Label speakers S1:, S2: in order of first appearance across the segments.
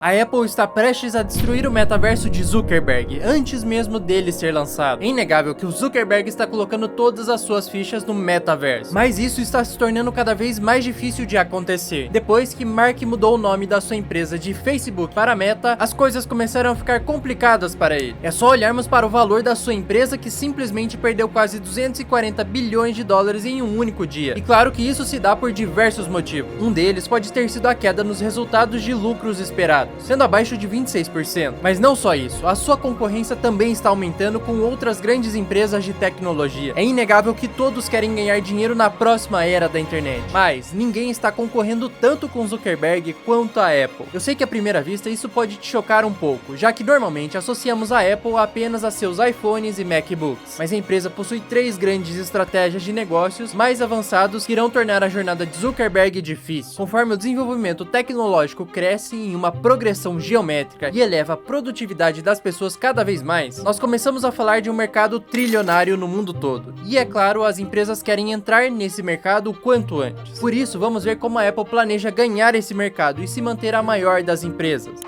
S1: A Apple está prestes a destruir o metaverso de Zuckerberg, antes mesmo dele ser lançado. É inegável que o Zuckerberg está colocando todas as suas fichas no metaverso, mas isso está se tornando cada vez mais difícil de acontecer. Depois que Mark mudou o nome da sua empresa de Facebook para Meta, as coisas começaram a ficar complicadas para ele. É só olharmos para o valor da sua empresa, que simplesmente perdeu quase 240 bilhões de dólares em um único dia. E claro que isso se dá por diversos motivos. Um deles pode ter sido a queda nos resultados de lucros esperados, sendo abaixo de 26%. Mas não só isso, a sua concorrência também está aumentando com outras grandes empresas de tecnologia. É inegável que todos querem ganhar dinheiro na próxima era da internet, mas ninguém está concorrendo tanto com Zuckerberg quanto a Apple. Eu sei que à primeira vista isso pode te chocar um pouco, já que normalmente associamos a Apple apenas a seus iPhones e MacBooks, mas a empresa possui três grandes estratégias de negócios mais avançados que irão tornar a jornada de Zuckerberg difícil. Conforme o desenvolvimento tecnológico cresce em uma progressão geométrica e eleva a produtividade das pessoas cada vez mais, nós começamos a falar de um mercado trilionário no mundo todo. E é claro, as empresas querem entrar nesse mercado o quanto antes. Por isso, vamos ver como a Apple planeja ganhar esse mercado e se manter a maior das empresas.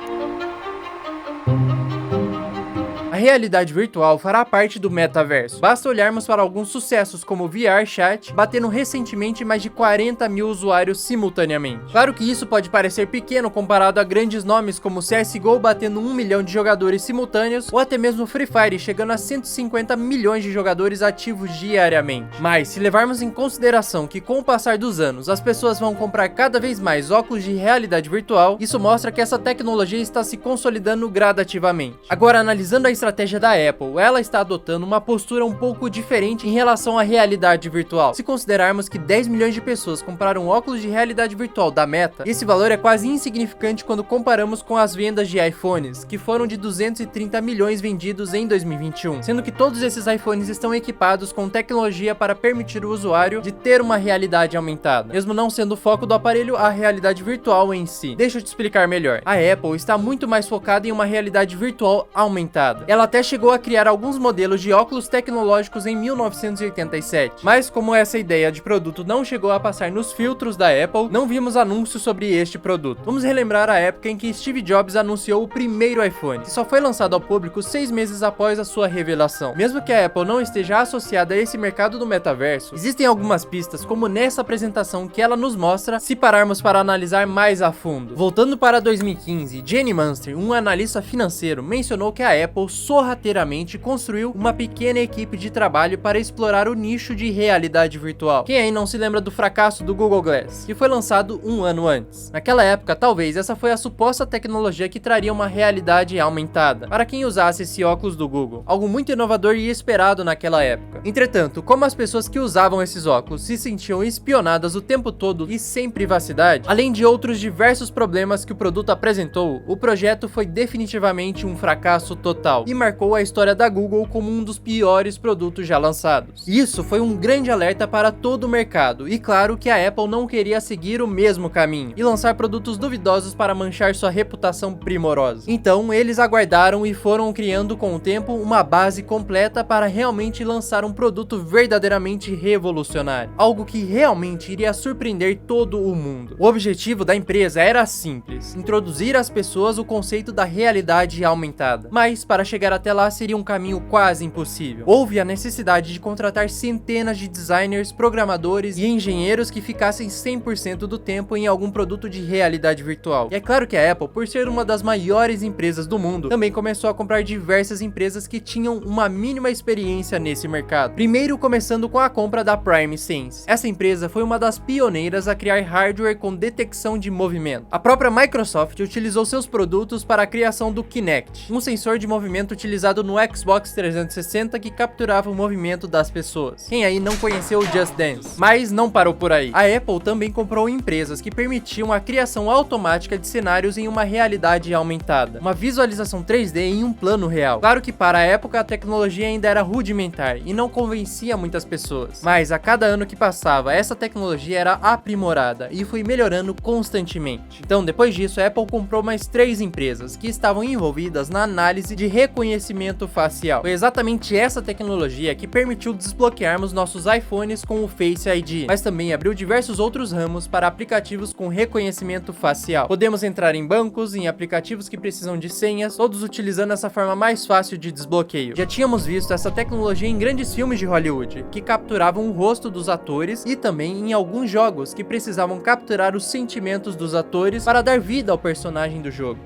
S1: A realidade virtual fará parte do metaverso. Basta olharmos para alguns sucessos como o VR Chat, batendo recentemente mais de 40 mil usuários simultaneamente. Claro que isso pode parecer pequeno comparado a grandes nomes como o CSGO batendo 1 milhão de jogadores simultâneos, ou até mesmo o Free Fire chegando a 150 milhões de jogadores ativos diariamente. Mas se levarmos em consideração que com o passar dos anos as pessoas vão comprar cada vez mais óculos de realidade virtual, isso mostra que essa tecnologia está se consolidando gradativamente. Agora, analisando a estratégia da Apple, ela está adotando uma postura um pouco diferente em relação à realidade virtual. Se considerarmos que 10 milhões de pessoas compraram óculos de realidade virtual da Meta, esse valor é quase insignificante quando comparamos com as vendas de iPhones, que foram de 230 milhões vendidos em 2021, sendo que todos esses iPhones estão equipados com tecnologia para permitir o usuário de ter uma realidade aumentada, mesmo não sendo o foco do aparelho a realidade virtual em si. Deixa eu te explicar melhor. A Apple está muito mais focada em uma realidade virtual aumentada. Ela até chegou a criar alguns modelos de óculos tecnológicos em 1987, mas como essa ideia de produto não chegou a passar nos filtros da Apple, não vimos anúncios sobre este produto. Vamos relembrar a época em que Steve Jobs anunciou o primeiro iPhone, que só foi lançado ao público 6 meses após a sua revelação. Mesmo que a Apple não esteja associada a esse mercado do metaverso, existem algumas pistas, como nessa apresentação, que ela nos mostra se pararmos para analisar mais a fundo. Voltando para 2015, Jenny Munster, um analista financeiro, mencionou que a Apple sorrateiramente construiu uma pequena equipe de trabalho para explorar o nicho de realidade virtual. Quem aí não se lembra do fracasso do Google Glass, que foi lançado um ano antes? Naquela época, talvez essa foi a suposta tecnologia que traria uma realidade aumentada para quem usasse esse óculos do Google, algo muito inovador e esperado naquela época. Entretanto, como as pessoas que usavam esses óculos se sentiam espionadas o tempo todo e sem privacidade, além de outros diversos problemas que o produto apresentou, o projeto foi definitivamente um fracasso total e marcou a história da Google como um dos piores produtos já lançados. Isso foi um grande alerta para todo o mercado, e claro que a Apple não queria seguir o mesmo caminho e lançar produtos duvidosos para manchar sua reputação primorosa. Então eles aguardaram e foram criando com o tempo uma base completa para realmente lançar um produto verdadeiramente revolucionário, algo que realmente iria surpreender todo o mundo. O objetivo da empresa era simples: introduzir às pessoas o conceito da realidade aumentada, mas para chegar até lá seria um caminho quase impossível. Houve a necessidade de contratar centenas de designers, programadores e engenheiros que ficassem 100% do tempo em algum produto de realidade virtual. E é claro que a Apple, por ser uma das maiores empresas do mundo, também começou a comprar diversas empresas que tinham uma mínima experiência nesse mercado. Primeiro começando com a compra da Prime Sense. Essa empresa foi uma das pioneiras a criar hardware com detecção de movimento. A própria Microsoft utilizou seus produtos para a criação do Kinect, um sensor de movimento utilizado no Xbox 360 que capturava o movimento das pessoas. Quem aí não conheceu o Just Dance? Mas não parou por aí. A Apple também comprou empresas que permitiam a criação automática de cenários em uma realidade aumentada, uma visualização 3D em um plano real. Claro que para a época a tecnologia ainda era rudimentar e não convencia muitas pessoas, mas a cada ano que passava essa tecnologia era aprimorada e foi melhorando constantemente. Então depois disso a Apple comprou mais 3 empresas que estavam envolvidas na análise de reconhecimento reconhecimento facial. Foi exatamente essa tecnologia que permitiu desbloquearmos nossos iPhones com o Face ID, mas também abriu diversos outros ramos para aplicativos com reconhecimento facial. Podemos entrar em bancos, em aplicativos que precisam de senhas, todos utilizando essa forma mais fácil de desbloqueio. Já tínhamos visto essa tecnologia em grandes filmes de Hollywood, que capturavam o rosto dos atores, e também em alguns jogos que precisavam capturar os sentimentos dos atores para dar vida ao personagem do jogo.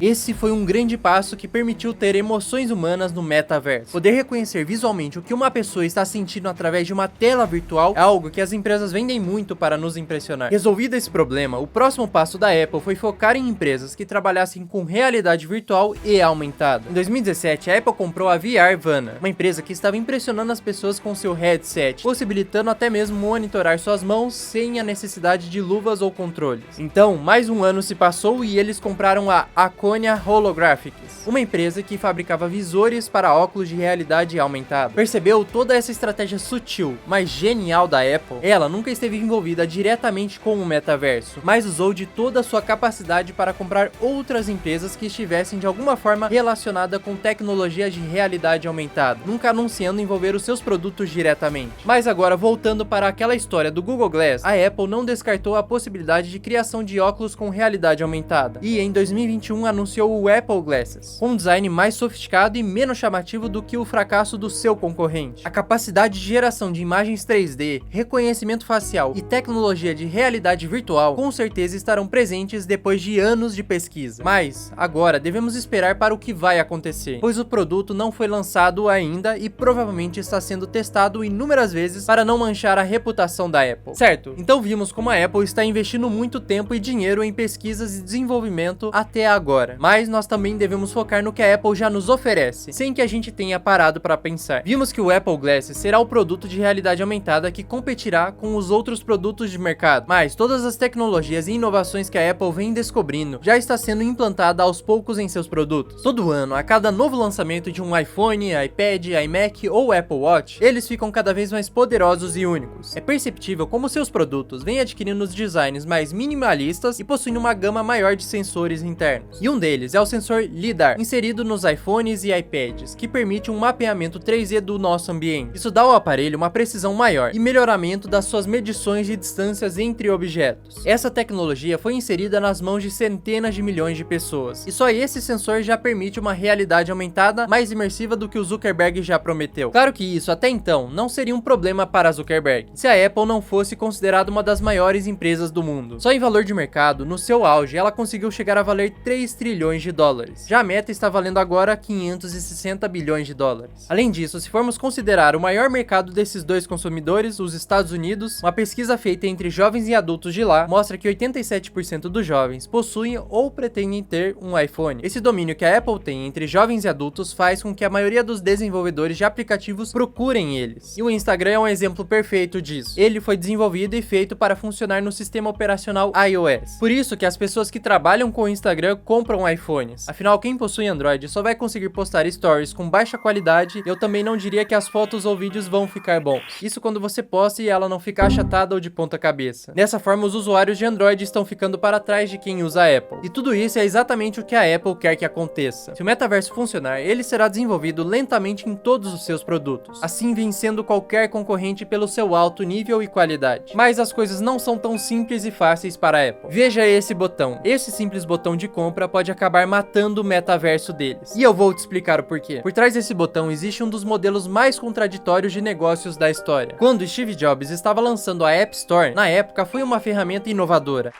S1: Esse foi um grande passo que permitiu ter emoções humanas no metaverso. Poder reconhecer visualmente o que uma pessoa está sentindo através de uma tela virtual é algo que as empresas vendem muito para nos impressionar. Resolvido esse problema, o próximo passo da Apple foi focar em empresas que trabalhassem com realidade virtual e aumentada. Em 2017, a Apple comprou a VR Vana, uma empresa que estava impressionando as pessoas com seu headset, possibilitando até mesmo monitorar suas mãos sem a necessidade de luvas ou controles. Então, mais um ano se passou e eles compraram a Aconia Holographics, uma empresa que fabricava visores para óculos de realidade aumentada. Percebeu toda essa estratégia sutil, mas genial da Apple? Ela nunca esteve envolvida diretamente com o metaverso, mas usou de toda a sua capacidade para comprar outras empresas que estivessem de alguma forma relacionada com tecnologia de realidade aumentada, nunca anunciando envolver os seus produtos diretamente. Mas agora, voltando para aquela história do Google Glass, a Apple não descartou a possibilidade de criação de óculos com realidade aumentada, e em 2021 anunciou o Apple Glasses, com um design mais sofisticado e menos chamativo do que o fracasso do seu concorrente. A capacidade de geração de imagens 3D, reconhecimento facial e tecnologia de realidade virtual com certeza estarão presentes depois de anos de pesquisa. Mas, agora, devemos esperar para o que vai acontecer, pois o produto não foi lançado ainda e provavelmente está sendo testado inúmeras vezes para não manchar a reputação da Apple. Certo? Então vimos como a Apple está investindo muito tempo e dinheiro em pesquisas e desenvolvimento até agora. Mas nós também devemos focar no que a Apple já nos oferece, sem que a gente tenha parado para pensar. Vimos que o Apple Glass será o produto de realidade aumentada que competirá com os outros produtos de mercado, mas todas as tecnologias e inovações que a Apple vem descobrindo já está sendo implantada aos poucos em seus produtos. Todo ano, a cada novo lançamento de um iPhone, iPad, iMac ou Apple Watch, eles ficam cada vez mais poderosos e únicos. É perceptível como seus produtos vêm adquirindo os designs mais minimalistas e possuindo uma gama maior de sensores internos. E um deles é o sensor LiDAR, inserido nos iPhones e iPads, que permite um mapeamento 3D do nosso ambiente. Isso dá ao aparelho uma precisão maior e melhoramento das suas medições de distâncias entre objetos. Essa tecnologia foi inserida nas mãos de centenas de milhões de pessoas, e só esse sensor já permite uma realidade aumentada mais imersiva do que o Zuckerberg já prometeu. Claro que isso, até então, não seria um problema para Zuckerberg, se a Apple não fosse considerada uma das maiores empresas do mundo. Só em valor de mercado, no seu auge, ela conseguiu chegar a valer 3 trilhões de dólares. Já a Meta está valendo agora 560 bilhões de dólares. Além disso, se formos considerar o maior mercado desses dois consumidores, os Estados Unidos, uma pesquisa feita entre jovens e adultos de lá mostra que 87% dos jovens possuem ou pretendem ter um iPhone. Esse domínio que a Apple tem entre jovens e adultos faz com que a maioria dos desenvolvedores de aplicativos procurem eles. E o Instagram é um exemplo perfeito disso. Ele foi desenvolvido e feito para funcionar no sistema operacional iOS. Por isso que as pessoas que trabalham com o Instagram compram iPhones. Afinal, quem possui Android só vai conseguir postar stories com baixa qualidade, e eu também não diria que as fotos ou vídeos vão ficar bons. Isso quando você posta e ela não ficar achatada ou de ponta cabeça. Dessa forma, os usuários de Android estão ficando para trás de quem usa a Apple. E tudo isso é exatamente o que a Apple quer que aconteça. Se o metaverso funcionar, ele será desenvolvido lentamente em todos os seus produtos, assim vencendo qualquer concorrente pelo seu alto nível e qualidade. Mas as coisas não são tão simples e fáceis para a Apple. Veja esse botão. Esse simples botão de compra pode acabar matando o metaverso deles. E eu vou te explicar o porquê. Por trás desse botão existe um dos modelos mais contraditórios de negócios da história. Quando Steve Jobs estava lançando a App Store, na época foi uma ferramenta inovadora.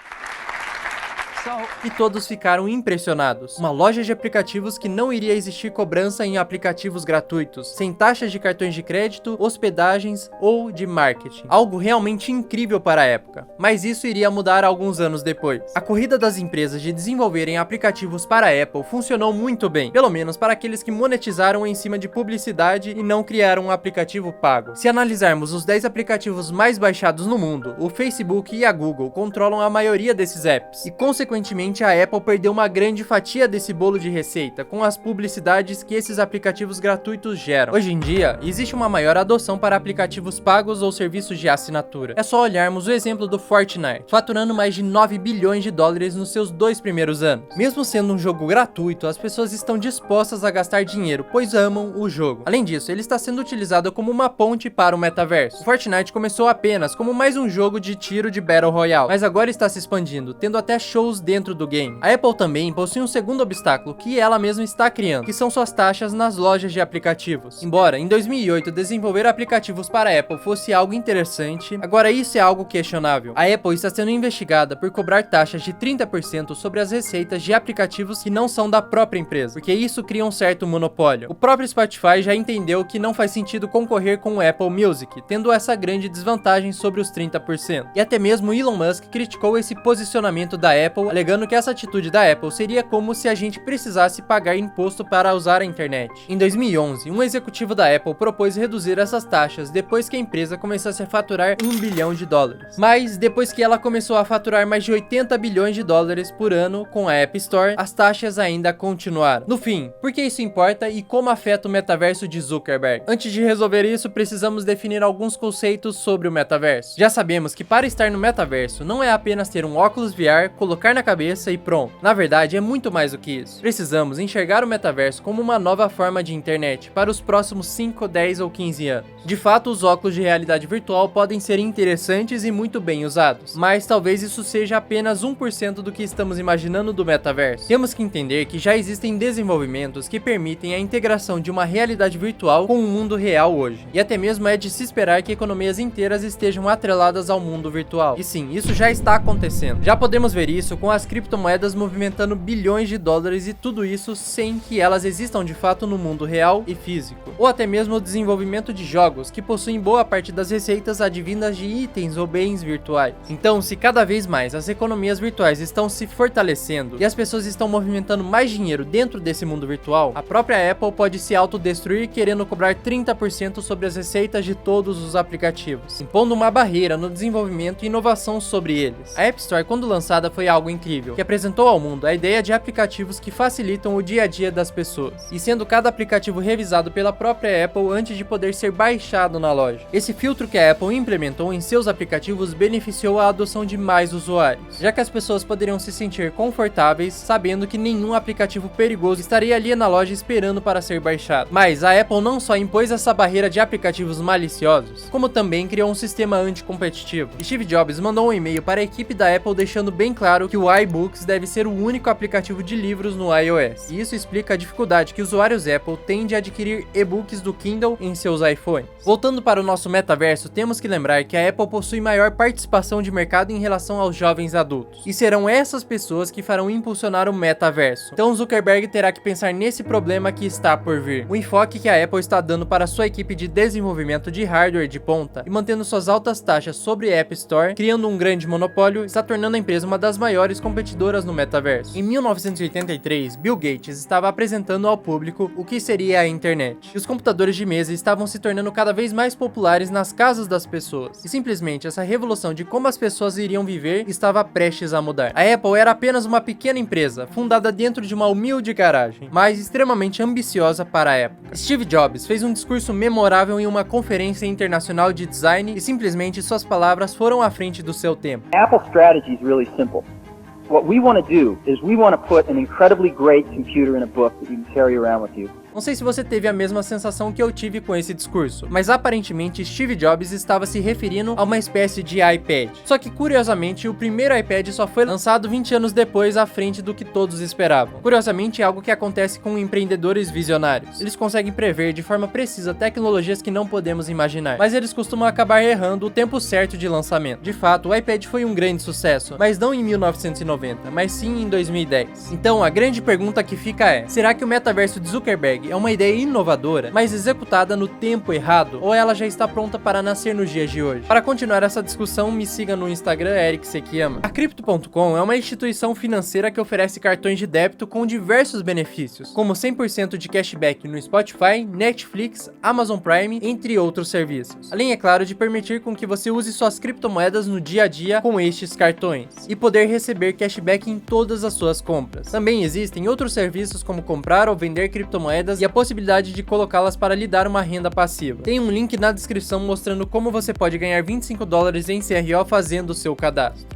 S1: E todos ficaram impressionados. Uma loja de aplicativos que não iria existir cobrança em aplicativos gratuitos, sem taxas de cartões de crédito, hospedagens ou de marketing. Algo realmente incrível para a época. Mas isso iria mudar alguns anos depois. A corrida das empresas de desenvolverem aplicativos para a Apple funcionou muito bem, pelo menos para aqueles que monetizaram em cima de publicidade e não criaram um aplicativo pago. Se analisarmos os 10 aplicativos mais baixados no mundo, o Facebook e a Google controlam a maioria desses apps, e consequentemente consequentemente a Apple perdeu uma grande fatia desse bolo de receita com as publicidades que esses aplicativos gratuitos geram. Hoje em dia, existe uma maior adoção para aplicativos pagos ou serviços de assinatura. É só olharmos o exemplo do Fortnite, faturando mais de 9 bilhões de dólares nos seus 2 primeiros anos. Mesmo sendo um jogo gratuito, as pessoas estão dispostas a gastar dinheiro, pois amam o jogo. Além disso, ele está sendo utilizado como uma ponte para o metaverso. O Fortnite começou apenas como mais um jogo de tiro de Battle Royale, mas agora está se expandindo, tendo até shows dentro do game. A Apple também possui um segundo obstáculo que ela mesma está criando, que são suas taxas nas lojas de aplicativos. Embora em 2008 desenvolver aplicativos para a Apple fosse algo interessante, agora isso é algo questionável. A Apple está sendo investigada por cobrar taxas de 30% sobre as receitas de aplicativos que não são da própria empresa, porque isso cria um certo monopólio. O próprio Spotify já entendeu que não faz sentido concorrer com o Apple Music, tendo essa grande desvantagem sobre os 30%. E até mesmo Elon Musk criticou esse posicionamento da Apple, alegando que essa atitude da Apple seria como se a gente precisasse pagar imposto para usar a internet. Em 2011, um executivo da Apple propôs reduzir essas taxas depois que a empresa começasse a faturar 1 bilhão de dólares. Mas depois que ela começou a faturar mais de 80 bilhões de dólares por ano com a App Store, as taxas ainda continuaram. No fim, por que isso importa e como afeta o metaverso de Zuckerberg? Antes de resolver isso, precisamos definir alguns conceitos sobre o metaverso. Já sabemos que para estar no metaverso não é apenas ter um óculos VR, colocar na cabeça e pronto. Na verdade, é muito mais do que isso. Precisamos enxergar o metaverso como uma nova forma de internet para os próximos 5, 10 ou 15 anos. De fato, os óculos de realidade virtual podem ser interessantes e muito bem usados, mas talvez isso seja apenas 1% do que estamos imaginando do metaverso. Temos que entender que já existem desenvolvimentos que permitem a integração de uma realidade virtual com o mundo real hoje. E até mesmo é de se esperar que economias inteiras estejam atreladas ao mundo virtual. E sim, isso já está acontecendo. Já podemos ver isso com as criptomoedas movimentando bilhões de dólares e tudo isso sem que elas existam de fato no mundo real e físico. Ou até mesmo o desenvolvimento de jogos que possuem boa parte das receitas advindas de itens ou bens virtuais. Então, se cada vez mais as economias virtuais estão se fortalecendo e as pessoas estão movimentando mais dinheiro dentro desse mundo virtual, a própria Apple pode se autodestruir querendo cobrar 30% sobre as receitas de todos os aplicativos, impondo uma barreira no desenvolvimento e inovação sobre eles. A App Store, quando lançada, foi algo incrível, que apresentou ao mundo a ideia de aplicativos que facilitam o dia a dia das pessoas, e sendo cada aplicativo revisado pela própria Apple antes de poder ser baixado na loja. Esse filtro que a Apple implementou em seus aplicativos beneficiou a adoção de mais usuários, já que as pessoas poderiam se sentir confortáveis sabendo que nenhum aplicativo perigoso estaria ali na loja esperando para ser baixado. Mas a Apple não só impôs essa barreira de aplicativos maliciosos, como também criou um sistema anticompetitivo. Steve Jobs mandou um e-mail para a equipe da Apple deixando bem claro que o iBooks deve ser o único aplicativo de livros no iOS. E isso explica a dificuldade que usuários Apple têm de adquirir e-books do Kindle em seus iPhones. Voltando para o nosso metaverso, temos que lembrar que a Apple possui maior participação de mercado em relação aos jovens adultos. E serão essas pessoas que farão impulsionar o metaverso. Então Zuckerberg terá que pensar nesse problema que está por vir. O enfoque que a Apple está dando para sua equipe de desenvolvimento de hardware de ponta e mantendo suas altas taxas sobre a App Store, criando um grande monopólio, está tornando a empresa uma das maiores competidoras no metaverso. Em 1983, Bill Gates estava apresentando ao público o que seria a internet. E os computadores de mesa estavam se tornando cada vez mais populares nas casas das pessoas. E simplesmente essa revolução de como as pessoas iriam viver estava prestes a mudar. A Apple era apenas uma pequena empresa, fundada dentro de uma humilde garagem, mas extremamente ambiciosa para a época. Steve Jobs fez um discurso memorável em uma conferência internacional de design e simplesmente suas palavras foram à frente do seu tempo.
S2: Apple's strategy is really simple. What we want to do is we want to put an incredibly great computer in a book that you can carry around with you.
S1: Não sei se você teve a mesma sensação que eu tive com esse discurso, mas aparentemente Steve Jobs estava se referindo a uma espécie de iPad. Só que curiosamente o primeiro iPad só foi lançado 20 anos depois à frente do que todos esperavam. Curiosamente é algo que acontece com empreendedores visionários. Eles conseguem prever de forma precisa tecnologias que não podemos imaginar, mas eles costumam acabar errando o tempo certo de lançamento. De fato, o iPad foi um grande sucesso, mas não em 1990, mas sim em 2010. Então a grande pergunta que fica é: será que o metaverso de Zuckerberg é uma ideia inovadora, mas executada no tempo errado, ou ela já está pronta para nascer nos dias de hoje? Para continuar essa discussão, me siga no Instagram, Eric Sekiyama. A Crypto.com é uma instituição financeira que oferece cartões de débito com diversos benefícios, como 100% de cashback no Spotify, Netflix, Amazon Prime, entre outros serviços. Além, é claro, de permitir com que você use suas criptomoedas no dia a dia com estes cartões, e poder receber cashback em todas as suas compras. Também existem outros serviços como comprar ou vender criptomoedas e a possibilidade de colocá-las para lhe dar uma renda passiva. Tem um link na descrição mostrando como você pode ganhar $25 em CRO fazendo o seu cadastro.